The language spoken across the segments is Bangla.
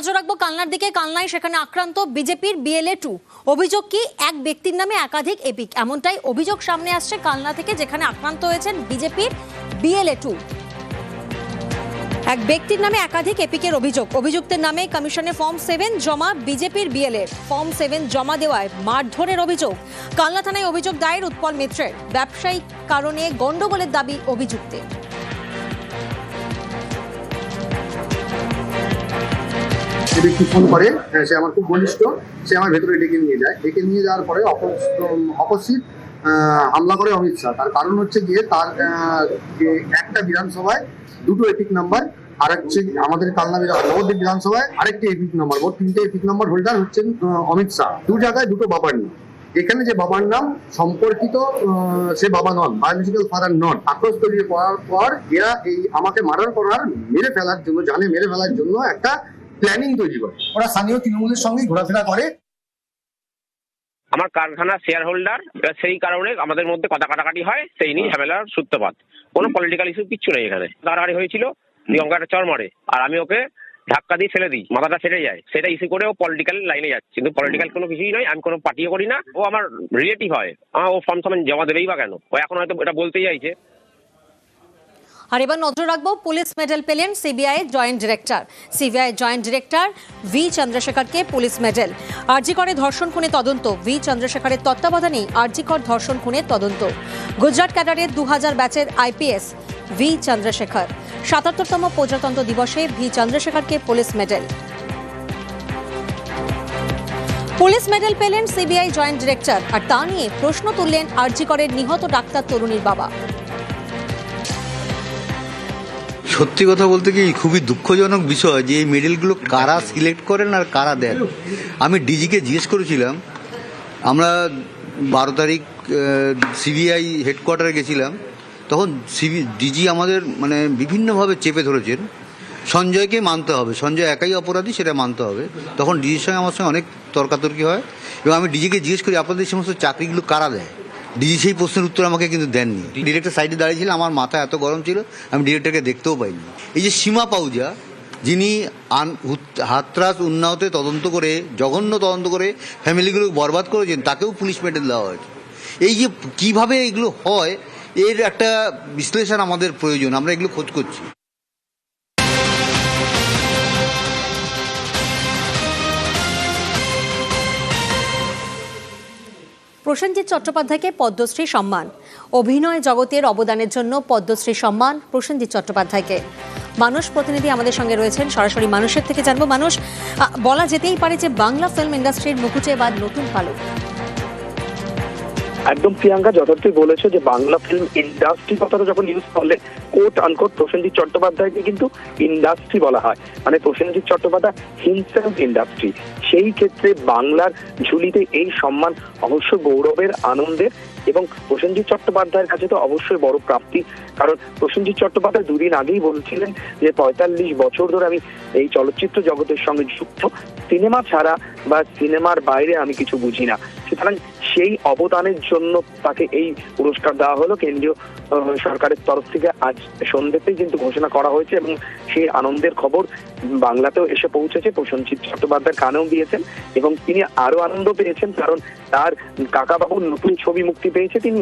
নজর রাখবো কালনার দিকে। কালনায় সেখানে আক্রান্ত বিজেপির BLA-2। অভিযোগ কি, এক ব্যক্তির নামে একাধিক এপিক, এমনটাই অভিযোগ সামনে আসছে কালনা থেকে, যেখানে আক্রান্ত হয়েছেন বিজেপির BLA-2। এক ব্যক্তির নামে একাধিক এপিকের অভিযোগ। অভিযুক্তের নামে কমিশনে ফর্ম 7 জমা। বিজেপির BLA ফর্ম 7 জমা দেওয়ায় মারধরের অভিযোগ। কালনা থানায় অভিযোগ দায়ের উৎপল মিত্রের। ব্যবসায়িক কারণে গন্ডগোলের দাবি অভিযুক্তের। ব্যক্তি ফোন করে, সে আমার খুব ঘনিষ্ঠ, সে আমার ভেতরে ডেকে নিয়ে যায়। ডেকে নিয়ে যাওয়ার পরে অপোজিট হামলা করে অমিত শাহ। তার কারণ হচ্ছে গিয়ে তার যে একটা বিধানসভায় দুটো এপিক নাম্বার, আর হচ্ছে আমাদের কালনা নবদ্বীপ বিধানসভায় আরেকটি এপিক নাম্বার, মোট 3টে এপিক নাম্বার হোল্ডার হচ্ছেন অমিত শাহ। দু জায়গায় দুটো বাবার নাম। এখানে যে বাবার নাম সম্পর্কিত, সে বাবা নন, বায়োলজিক্যাল ফাদার নন। আক্রোশ তৈরি করার পর এরা এই আমাকে মার্ডার করার, মেরে ফেলার জন্য, জানে মেরে ফেলার জন্য একটা প্ল্যানিং তৈরি করে। ওরা স্থানীয় তৃণমূলের সঙ্গে ঘোরাফেরা করে। আমার কারখানা শেয়ার হোল্ডার, সেই কারণে আমাদের মধ্যে কথা কাটাকাটি হয়, সেই নিয়ে ঝামেলার সূত্রপাত। কোনো পলিটিক্যাল ইস্যু কিচ্ছু নেই এখানে। কাটাকাটি হয়েছিল, অঙ্কা একটা চর মারে, আর আমি ওকে ধাক্কা দিয়ে ফেলে দিই, মাথাটা ফেটে যায়। সেটা ইস্যু করে ও পলিটিক্যাল লাইনে যাচ্ছে, কিন্তু পলিটিক্যাল কোনো কিছুই নয়। আমি কোনো পার্টিও করি না, ও আমার রিলেটিভ হয়। ও ফর্ম জমা দেবেই বা কেন? ও এখন হয়তো এটা বলতেই চাইছে। আর এবার নজর রাখবো, পুলিশ মেডেল পেলেন CBI joint director. CBI joint director V চন্দ্রশেখরকে পুলিশ মেডেল। আরজিকরে ধর্ষণ খুনে তদন্ত। ভি চন্দ্রশেখরের তত্ত্বাবধানেই আরজিকর ধর্ষণ খুনের তদন্ত। গুজরাট ক্যাডারের 2000 ব্যাচের IPS ভি চন্দ্রশেখর। 77তম প্রজাতন্ত্র দিবসে ভি চন্দ্রশেখরকে পুলিশ মেডেল। পুলিশ মেডেল পেলেন সিবিআই জয়েন্ট ডিরেক্টর, আর তা নিয়ে প্রশ্ন তুললেন আরজিকরের নিহত ডাক্তার তরুণীর বাবা। সত্যি কথা বলতে কি, খুবই দুঃখজনক বিষয় যে এই মেডেলগুলো কারা সিলেক্ট করেন আর কারা দেন। আমি ডিজিকে জিজ্ঞেস করেছিলাম, আমরা 12 তারিখ সিবিআই হেডকোয়ার্টারে গেছিলাম, তখন ডিজি আমাদের বিভিন্নভাবে চেপে ধরেছেন। সঞ্জয়কে মানতে হবে, সঞ্জয় একাই অপরাধী, সেটা মানতে হবে। তখন ডিজির সঙ্গে আমার সঙ্গে অনেক তর্কাতর্কি হয়, এবং আমি ডিজিকে জিজ্ঞেস করি আপনাদের সমস্ত চাকরিগুলো কারা দেয়। ডিজি সেই প্রশ্নের উত্তর আমাকে কিন্তু দেননি। ডিরেক্টর সাইডে দাঁড়িয়েছিল, আমার মাথা এত গরম ছিল আমি ডিরেক্টরকে দেখতেও পাইনি। এই যে সীমা পাউজা, যিনি হাতরাস উন্নাওতে তদন্ত করে, জঘন্য তদন্ত করে ফ্যামিলিগুলো বরবাদ করেছেন, তাকেও পুলিশ মেডেল দেওয়া হয়েছে। এই যে কিভাবে এগুলো হয়, এর একটা বিশ্লেষণ আমাদের প্রয়োজন। আমরা এগুলো খোঁজ করছি। প্রসেনজিৎ চট্টোপাধ্যায়কে পদ্মশ্রী সম্মান। অভিনয় জগতের অবদানের জন্য পদ্মশ্রী সম্মান প্রসেনজিৎ চট্টোপাধ্যায়কে। মানুষ প্রতিনিধি আমাদের সঙ্গে রয়েছেন, সরাসরি মানুষের থেকে জানবো। মানুষ, বলা যেতেই পারে যে বাংলা ফিল্ম ইন্ডাস্ট্রির মুকুটে এবার নতুন পালক। একদম প্রিয়াঙ্কা, যথার্থই বলেছো যে বাংলা ফিল্ম ইন্ডাস্ট্রি কথাটা যখন ইউজ করলে কোট আনকোট প্রসেনজিৎ চট্টোপাধ্যায়কে কিন্তু ইন্ডাস্ট্রি বলা হয়। মানে প্রসেনজিৎ চট্টোপাধ্যায় হিমসেলফ ইন্ডাস্ট্রি। সেই ক্ষেত্রে বাংলার ঝুলিতে এই সম্মান অবশ্য গৌরবের, আনন্দের, এবং প্রসেনজিৎ চট্টোপাধ্যায়ের কাছে তো অবশ্যই বড় প্রাপ্তি। কারণ প্রসেনজিৎ চট্টোপাধ্যায় দুদিন আগেই বলছিলেন যে 45 বছর ধরে আমি এই চলচ্চিত্র জগতের সঙ্গে যুক্ত, সিনেমা ছাড়া বা সিনেমার বাইরে আমি কিছু বুঝি না। সুতরাং সেই অবদানের জন্য তাকে এই পুরস্কার দেওয়া হলো কেন্দ্রীয় সরকারের তরফ থেকে। আজ সন্ধ্যেতেই কিন্তু ঘোষণা করা হয়েছে, এবং সেই আনন্দের খবর বাংলাতেও এসে পৌঁছেছে। প্রসেনজিৎ চট্টোপাধ্যায়ের কানেও দিয়েছেন, এবং তিনি আরো আনন্দ পেয়েছেন কারণ তার কাকাবাবুর নতুন ছবি মুক্তি পেয়েছে। তিনি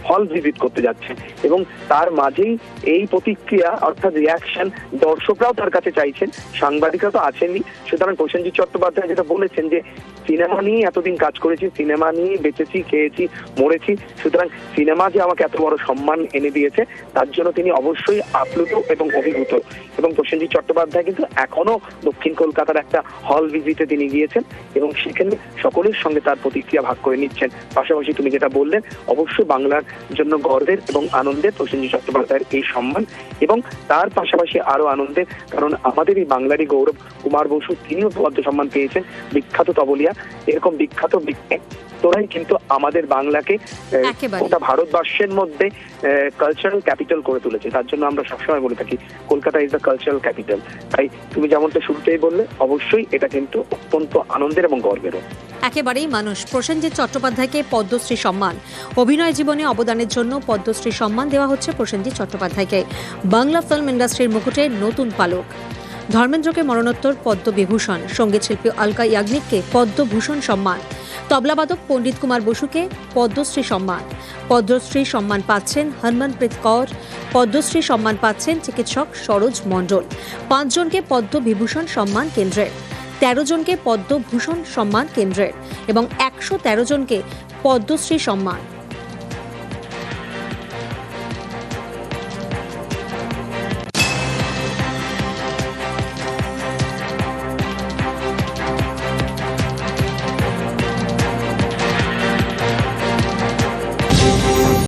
হল ভিজিট করতে যাচ্ছেন, এবং তার মাঝেই এই প্রতিক্রিয়া, অর্থাৎ রিয়াকশন দর্শকরাও তার কাছে চাইছেন, সাংবাদিকরা তো আছেনই। সুতরাং প্রসেনজিৎ চট্টোপাধ্যায় যেটা বলেছেন যে সিনেমা নিয়ে এতদিন কাজ করেছি, সিনেমা নিয়ে বেঁচেছি, খেয়েছি, মরেছি, সুতরাং সিনেমা যে আমাকে এত বড় সম্মান এনে দিয়েছে তার জন্য তিনি অবশ্যই আপ্লুত এবং অভিভূত। এবং প্রসেনজিৎ চট্টোপাধ্যায় কিন্তু এখনো দক্ষিণ কলকাতার একটা হল ভিজিটে তিনি গিয়েছেন, এবং সেখানে সকলের সঙ্গে তার প্রতিক্রিয়া ভাগ করে নিচ্ছেন। পাশাপাশি তুমি যেটা বললেন, অবশ্যই বাংলার জন্য গর্বের এবং আনন্দের প্রসেনজিৎ চট্টোপাধ্যায়ের এই সম্মান, এবং তার পাশাপাশি আরো আনন্দের কারণ আমাদের এই বাংলারই গৌরব কুমার বসু, তিনিও পদ্ম সম্মান পেয়েছেন। বিখ্যাত তবলিয়া, এরকম বিখ্যাত তোরাই কিন্তু আমাদের বাংলাকে গোটা ভারতবর্ষের মধ্যে কালচারাল ক্যাপিটাল করে তুলেছে। তার জন্য আমরা সবসময় বলে থাকি Kolkata is the cultural capital. তাই তুমি যেমনটা শুরুতেই বললে, অবশ্যই এটা কিন্তু অত্যন্ত আনন্দের এবং গর্বেরও। একেবারেই মানুষ। প্রসেনজিৎ চট্টোপাধ্যায়কে পদ্মশ্রী সম্মান। অভিনয় জীবনে অবদানের জন্য পদ্মশ্রী সম্মান দেওয়া হচ্ছে প্রসেনজিৎ চট্টোপাধ্যায়কে। বাংলা ফিল্ম ইন্ডাস্ট্রির মুকুটে নতুন পালক। ধর্মেন্দ্রকে মরণোত্তর পদ্মবিভূষণ, সঙ্গীত শিল্পী অলকা ইয়াগনিককে পদ্মভূষণ সম্মান, তবলাবাদক পণ্ডিত কুমার বসুকে পদ্মশ্রী সম্মান, পদ্মশ্রী সম্মান পাচ্ছেন হরমনপ্রীত কৌর, পদ্মশ্রী সম্মান পাচ্ছেন চিকিৎসক সরোজ মণ্ডল। 5 জনকে পদ্মবিভূষণ সম্মান কেন্দ্রের, 13 জনকে পদ্মভূষণ সম্মান কেন্দ্রের এবং 113 জনকে পদ্মশ্রী সম্মান।